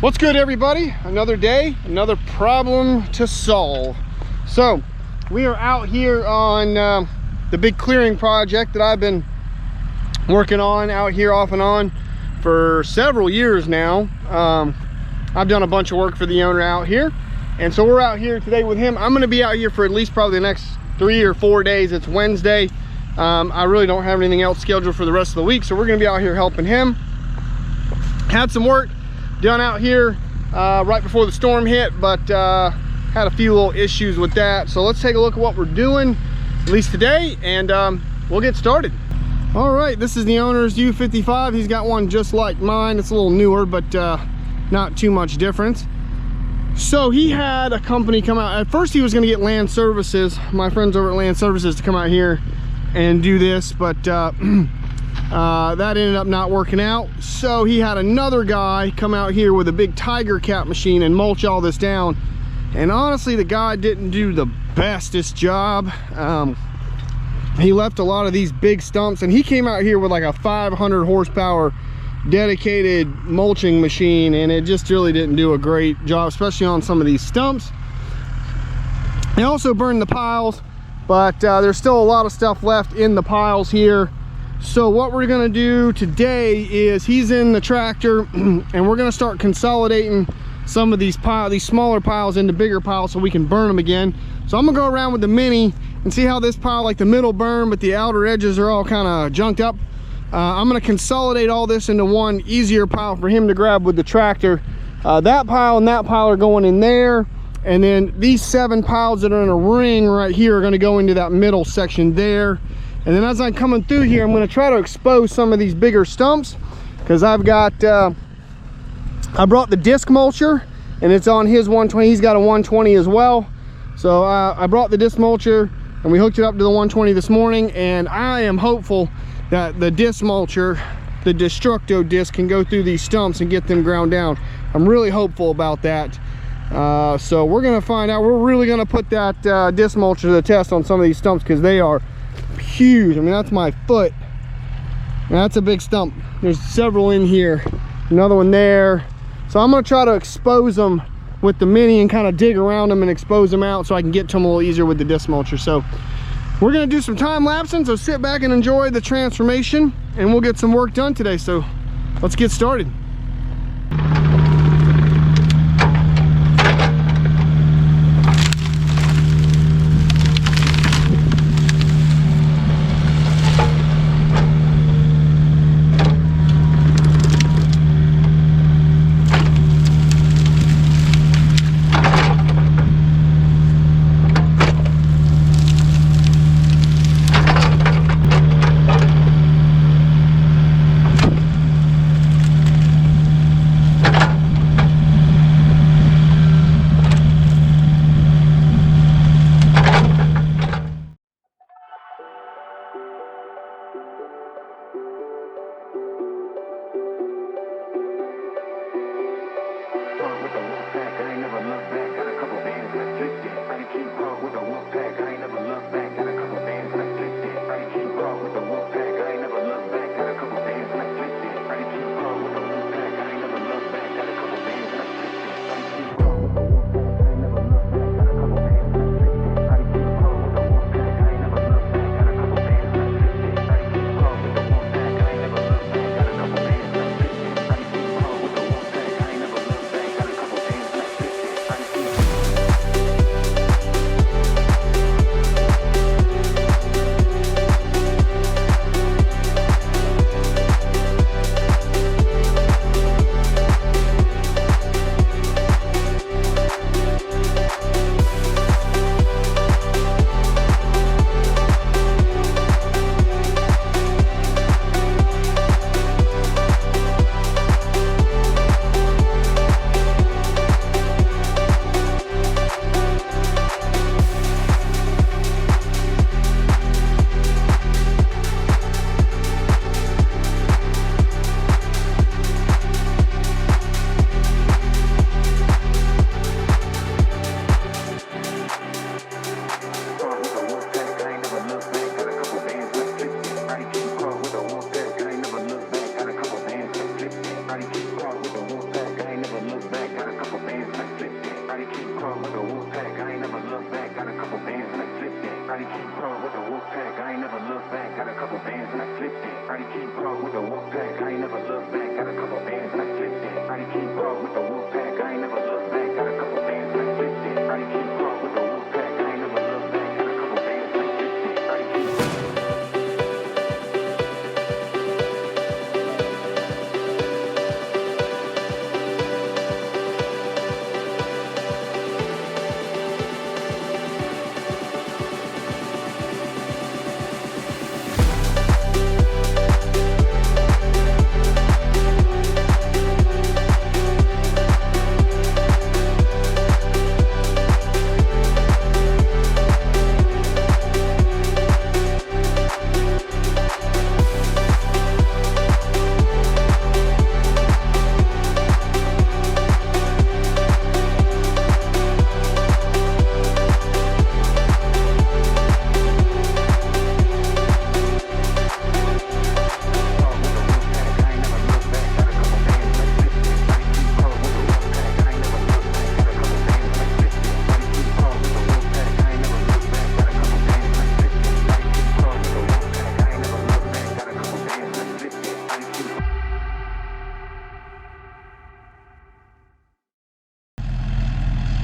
What's good, everybody? Another day, another problem to solve. So we are out here on the big clearing project that I've been working on out here off and on for several years now. I've done a bunch of work for the owner out here, and so we're out here today with him. I'm going to be out here for at least probably the next 3 or 4 days. It's Wednesday. I really don't have anything else scheduled for the rest of the week, so we're going to be out here helping him. Had some work done out here right before the storm hit, but had a few little issues with that. So let's take a look at what we're doing, at least today, and we'll get started. All right, this is the owner's U55. He's got one just like mine. It's a little newer, but not too much difference. So he had a company come out. At first he was going to get Land Services, my friends over at Land Services, to come out here and do this, but that ended up not working out. So he had another guy come out here with a big Tiger Cap machine and mulch all this down. And honestly, the guy didn't do the bestest job. He left a lot of these big stumps, and he came out here with like a 500 horsepower dedicated mulching machine, and it just really didn't do a great job, especially on some of these stumps. He also burned the piles, but there's still a lot of stuff left in the piles here. So what we're gonna do today is, he's in the tractor and we're gonna start consolidating some of these smaller piles into bigger piles so we can burn them again. So I'm gonna go around with the Mini and see how this pile, like the middle burn, but the outer edges are all kind of junked up. I'm gonna consolidate all this into one easier pile for him to grab with the tractor. That pile and that pile are going in there, and then these 7 piles that are in a ring right here are gonna go into that middle section there. And then as I'm coming through here, I'm gonna try to expose some of these bigger stumps, because I've got, I brought the disc mulcher, and it's on his 120. He's got a 120 as well. So I brought the disc mulcher, and we hooked it up to the 120 this morning, and I am hopeful that the disc mulcher, the Destructo disc, can go through these stumps and get them ground down. I'm really hopeful about that. So we're gonna find out. We're really gonna put that disc mulcher to the test on some of these stumps, because they are huge. I mean, that's my foot. And that's a big stump. There's several in here, another one there. So I'm gonna try to expose them with the Mini and kind of dig around them and expose them out so I can get to them a little easier with the disc mulcher. So we're gonna do some time lapsing, so sit back and enjoy the transformation, and we'll get some work done today. So let's get started.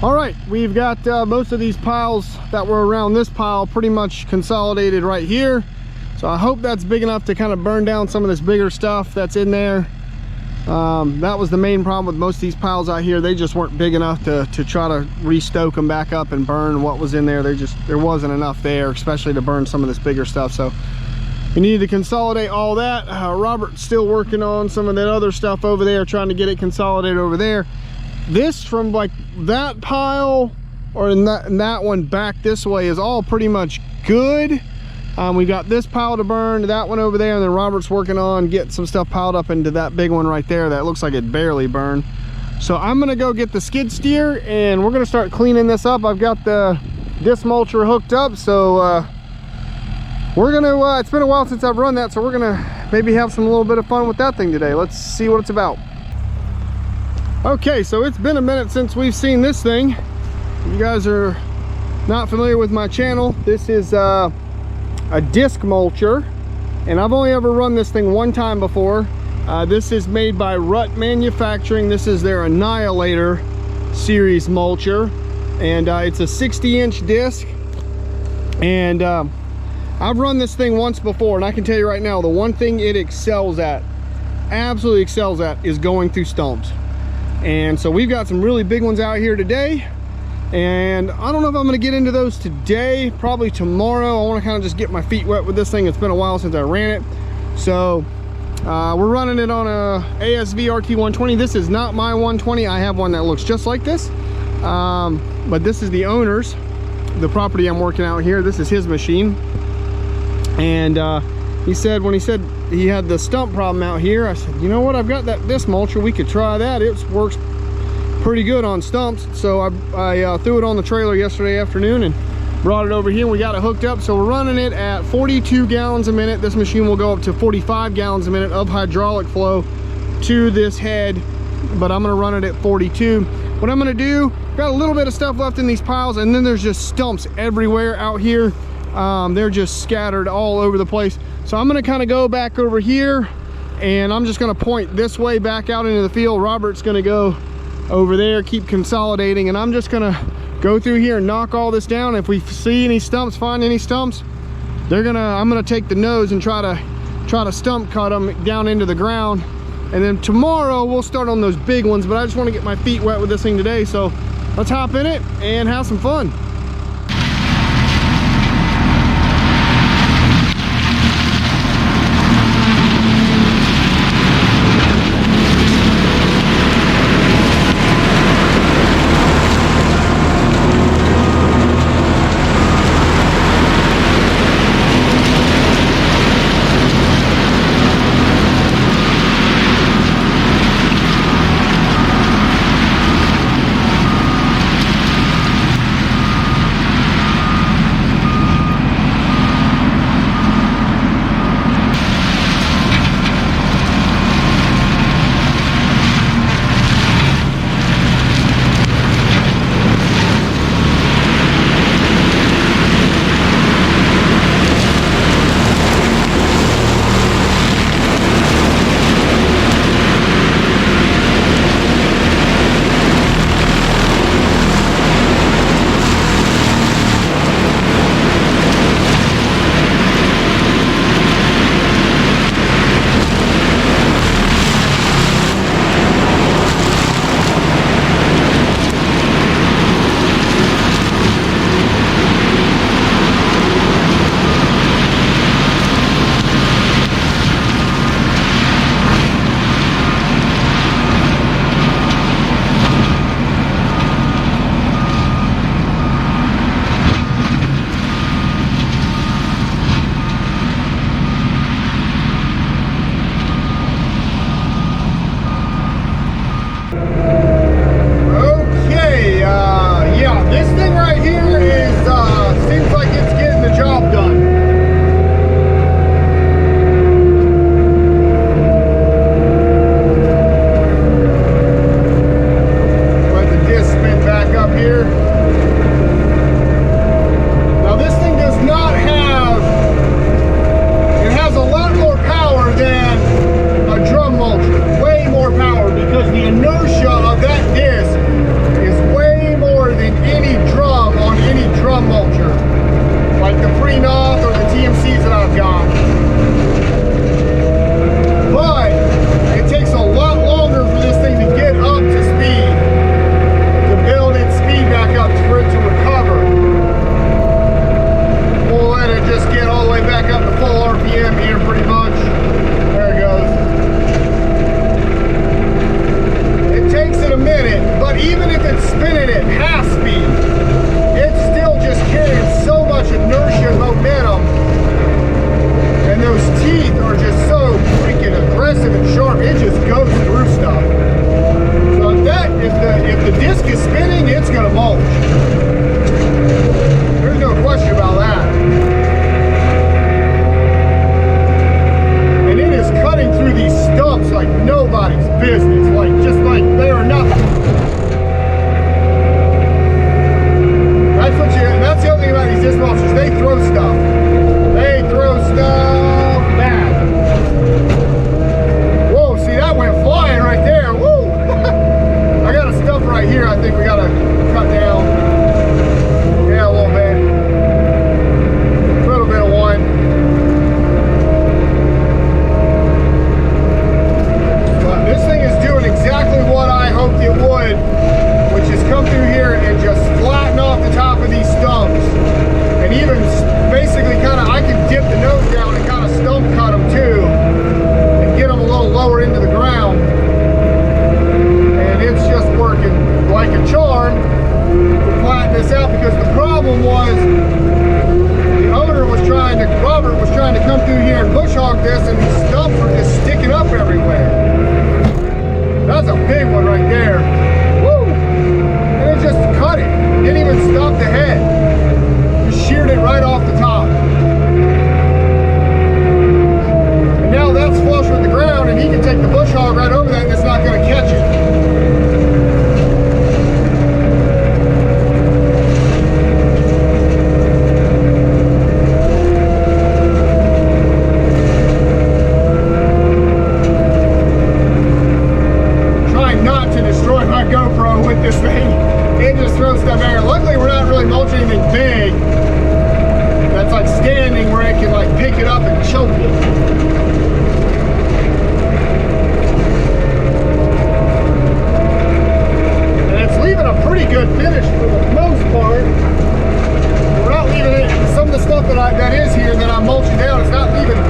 All right, we've got most of these piles that were around this pile pretty much consolidated right here. So I hope that's big enough to kind of burn down some of this bigger stuff that's in there. That was the main problem with most of these piles out here. They just weren't big enough to try to restoke them back up and burn what was in there. There wasn't enough there, especially to burn some of this bigger stuff. So we needed to consolidate all that. Robert's still working on some of that other stuff over there, trying to get it consolidated over there. This from like that pile or in that one back this way is all pretty much good. We got this pile to burn, that one over there, and then Robert's working on getting some stuff piled up into that big one right there that looks like it barely burned. So I'm gonna go get the skid steer and we're gonna start cleaning this up. I've got the disc mulcher hooked up, so we're gonna it's been a while since I've run that, so we're gonna maybe have some little bit of fun with that thing today. Let's see what it's about. Okay, so it's been a minute since we've seen this thing. If you guys are not familiar with my channel, this is a disc mulcher, and I've only ever run this thing one time before. This is made by Rut Manufacturing. This is their Annihilator series mulcher, and it's a 60-inch disc. And I've run this thing once before, and I can tell you right now, the one thing it excels at, absolutely excels at, is going through stumps. And so we've got some really big ones out here today, and I don't know if I'm going to get into those today, probably tomorrow. I want to kind of just get my feet wet with this thing. It's been a while since I ran it. So we're running it on a ASV RT120. This is not my 120. I have one that looks just like this, but this is the owner's, the property I'm working out here. This is his machine. And he said, when he said he had the stump problem out here, I said, you know what, I've got that disc mulcher, we could try that. It works pretty good on stumps. So I threw it on the trailer yesterday afternoon and brought it over here. We got it hooked up, so we're running it at 42 gallons a minute. This machine will go up to 45 gallons a minute of hydraulic flow to this head, but I'm gonna run it at 42. What I'm gonna do, got a little bit of stuff left in these piles, and then there's just stumps everywhere out here. They're just scattered all over the place. So I'm gonna kind of go back over here, and I'm just gonna point this way back out into the field. Robert's gonna go over there, keep consolidating, and I'm just gonna go through here and knock all this down. If we see any stumps, find any stumps, I'm gonna take the nose and try to stump cut them down into the ground. And then tomorrow we'll start on those big ones, but I just want to get my feet wet with this thing today. So let's hop in it and have some fun. with it spinning at half speed, it's still just carrying so much inertia and momentum. And those teeth are just so freaking aggressive and sharp, it just goes through stuff. So if the disc is spinning, it's gonna mulch. There's no question about that. And it is cutting through these stumps like nobody's business, like just like they are nothing. That's the other thing about these disc mulchers, they throw stuff. They throw stuff bad. Whoa, see that went flying right there. Woo! I got a stump right here I think we gotta cut down. Yeah, a little bit. A little bit of one. But this thing is doing exactly what I hoped it would, which is come through here and just flatten off the top of these stumps. And even basically kind of, I can dip the nose down and kind of stump cut them too and get them a little lower into the ground. And it's just working like a charm to flatten this out, because the problem was the owner was trying to, Robert was trying to come through here and bush hog this, and these stumps were just sticking up everywhere. That's a big one right there. Woo! And it just cut it. Didn't even stop the head. Sheared it right off the top. And now that's flush with the ground, and he can take the bush hog right over that and it's not going to catch it. Trying not to destroy my GoPro with this thing. It just throws stuff there. Luckily we're not really mulching anything big that's like standing where it can like pick it up and choke it. And it's leaving a pretty good finish for the most part. We're not leaving it, some of the stuff that is here that I'm mulching down, it's not leaving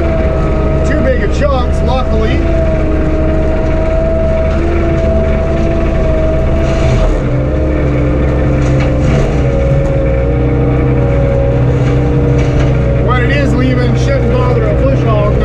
too big of chunks, luckily. Shouldn't bother a bush hog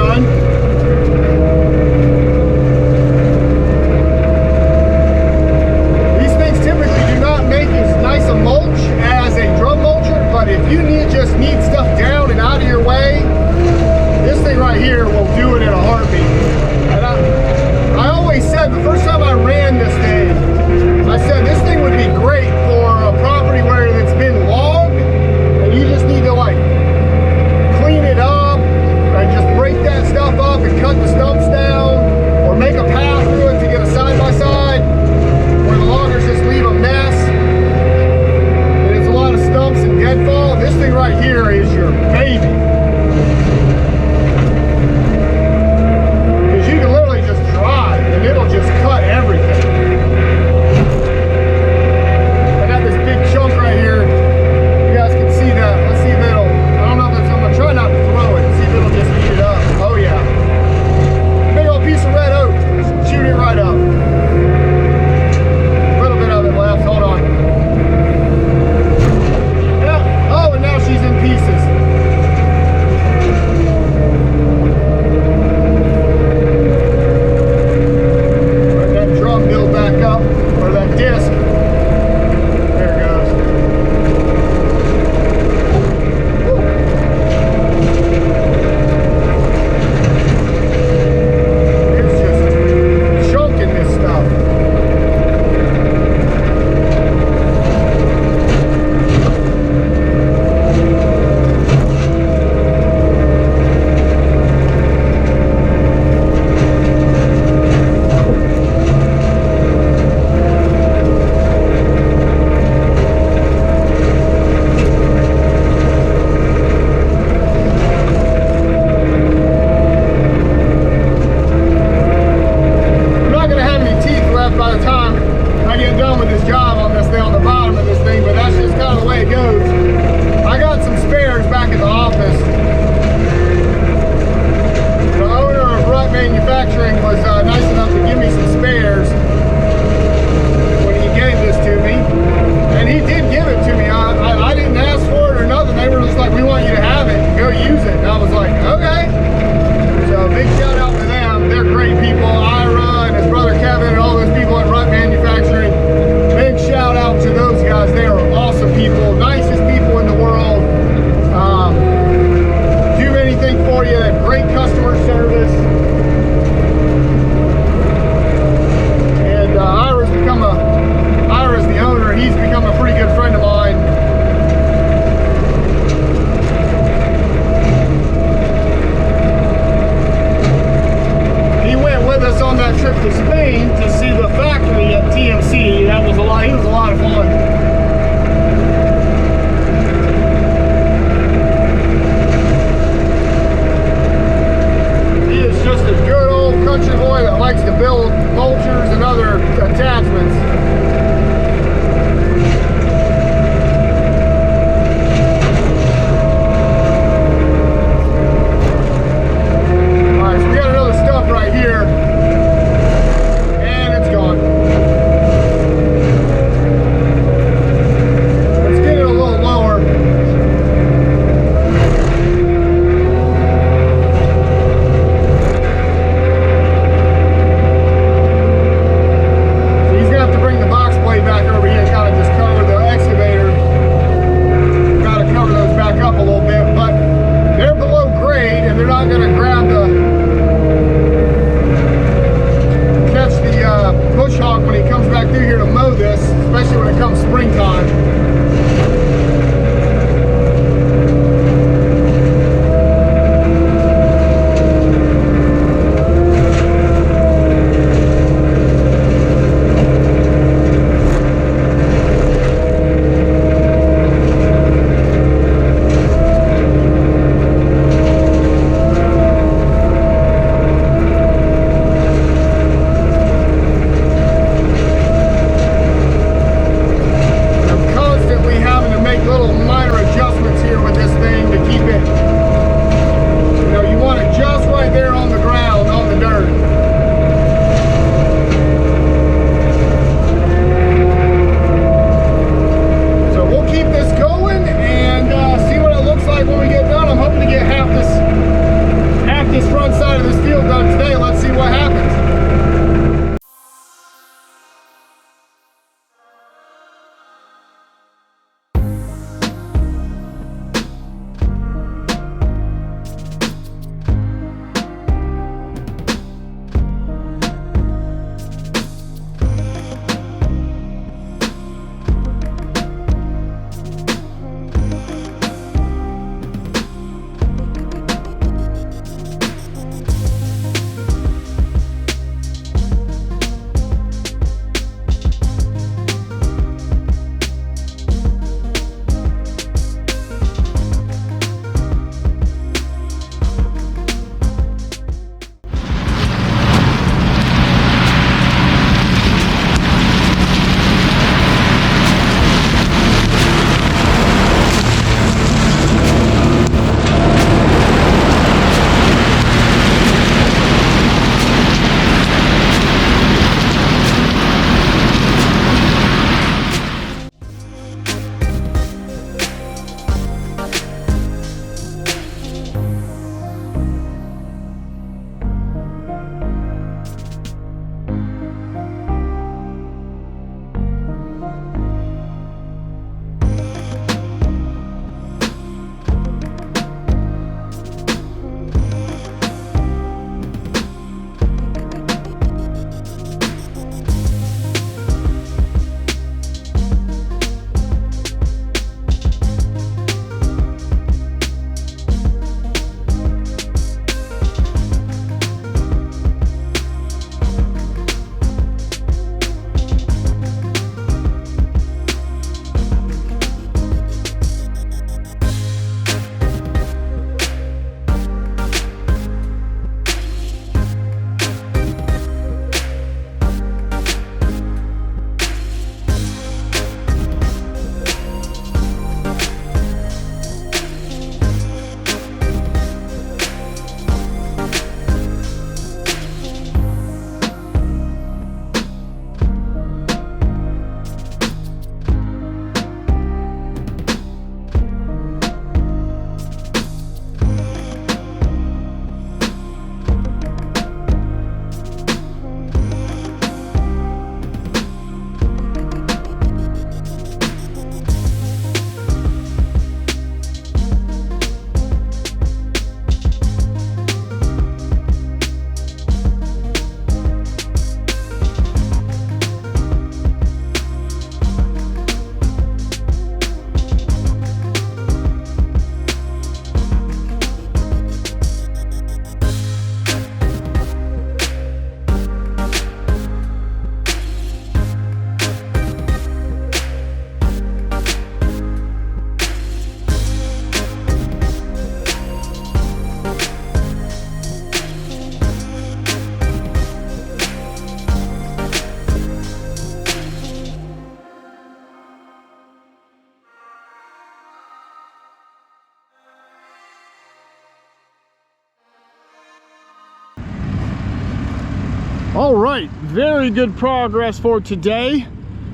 All right, very good progress for today.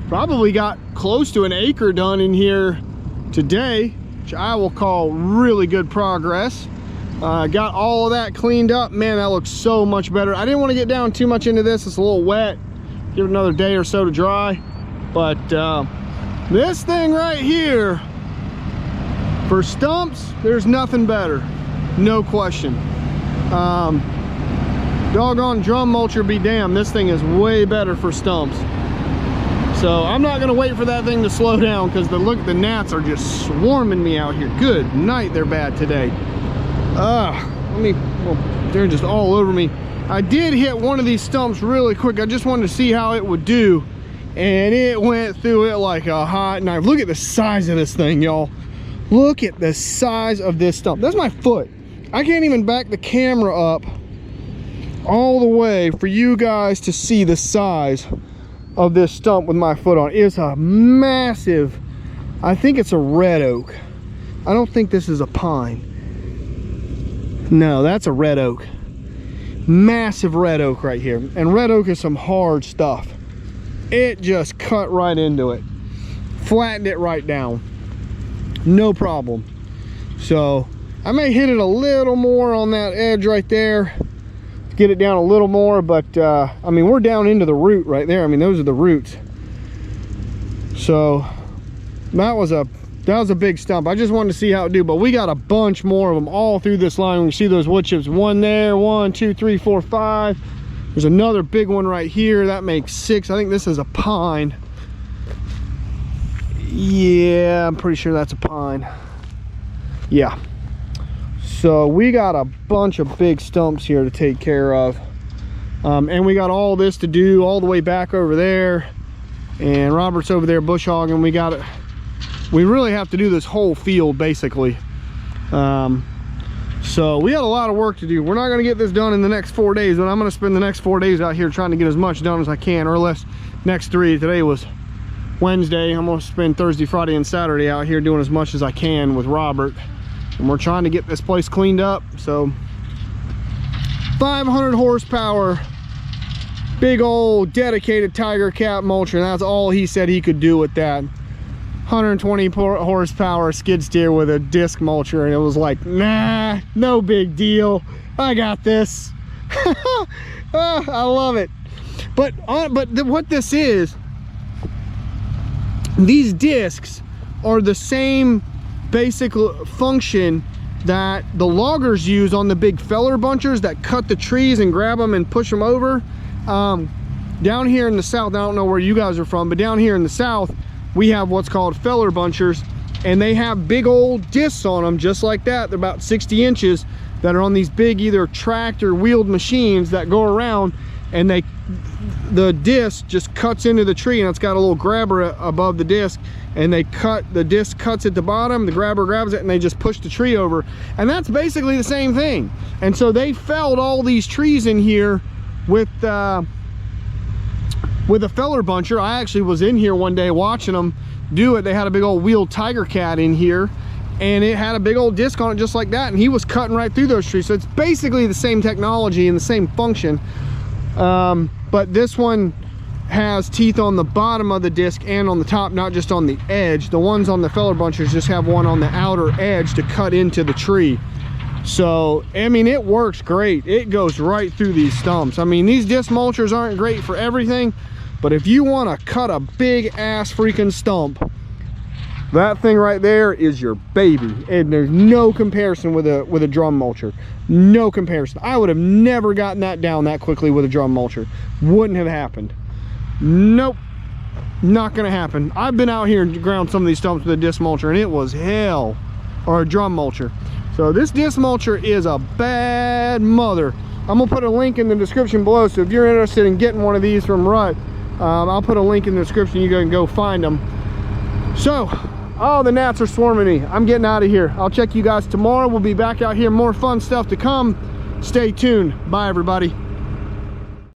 Probably got close to an acre done in here today, which I will call really good progress. Got all of that cleaned up. Man, that looks so much better. I didn't want to get down too much into this. It's a little wet. Give it another day or so to dry. But this thing right here, for stumps, there's nothing better. No question. Doggone drum mulcher be damned, this thing is way better for stumps. So I'm not gonna wait for that thing to slow down, because the gnats are just swarming me out here. Good night, they're bad today. Well, they're just all over me. I did hit one of these stumps really quick. I just wanted to see how it would do, and it went through it like a hot knife. Look at the size of this thing, y'all. Look at the size of this stump. That's my foot. I can't even back the camera up all the way for you guys to see the size of this stump with my foot on. It's a massive, I think it's a red oak. I don't think this is a pine. No, that's a red oak. Massive red oak right here. And red oak is some hard stuff. It just cut right into it. Flattened it right down. No problem. So I may hit it a little more on that edge right there, get it down a little more, but I mean, we're down into the root right there. I mean, those are the roots. So that was a big stump. I just wanted to see how it do, but we got a bunch more of them all through this line. We see those wood chips, one there, 1 2 3 4 5. There's another big one right here. That makes 6. I think this is a pine. Yeah, I'm pretty sure that's a pine. Yeah. So we got a bunch of big stumps here to take care of. And we got all this to do all the way back over there. And Robert's over there bush hogging. We really have to do this whole field basically. So we got a lot of work to do. We're not gonna get this done in the next 4 days, but I'm gonna spend the next 4 days out here trying to get as much done as I can, or less next 3. Today was Wednesday. I'm gonna spend Thursday, Friday, and Saturday out here doing as much as I can with Robert. And we're trying to get this place cleaned up. So 500 horsepower, big old dedicated Tiger Cat mulcher. And that's all he said he could do with that. 120 horsepower skid steer with a disc mulcher. And it was like, nah, no big deal. I got this. I love it. But what this is, these discs are the same basic function that the loggers use on the big feller bunchers that cut the trees and grab them and push them over. Down here in the south, I don't know where you guys are from, but down here in the south, we have what's called feller bunchers, and they have big old discs on them just like that. They're about 60 inches that are on these big either tracked or wheeled machines that go around, and the disc just cuts into the tree, and it's got a little grabber above the disc, and the disc cuts at the bottom, the grabber grabs it, and they just push the tree over. And that's basically the same thing. And so they felled all these trees in here with a feller buncher. I actually was in here one day watching them do it. They had a big old wheeled Tiger Cat in here, and it had a big old disc on it just like that, and he was cutting right through those trees. So it's basically the same technology and the same function. But this one has teeth on the bottom of the disc and on the top, not just on the edge. The ones on the feller bunchers just have one on the outer edge to cut into the tree. So I mean, it works great. It goes right through these stumps. I mean, these disc mulchers aren't great for everything, but if you want to cut a big ass freaking stump, that thing right there is your baby. And there's no comparison with a drum mulcher. No comparison. I would have never gotten that down that quickly with a drum mulcher. Wouldn't have happened. Nope, not gonna happen. I've been out here and ground some of these stumps with a disc mulcher, and it was hell. Or a drum mulcher. So this disc mulcher is a bad mother. I'm gonna put a link in the description below, so if you're interested in getting one of these from Rut, I'll put a link in the description. You can go find them. So, oh, the gnats are swarming me. I'm getting out of here. I'll check you guys tomorrow. We'll be back out here. More fun stuff to come. Stay tuned. Bye, everybody.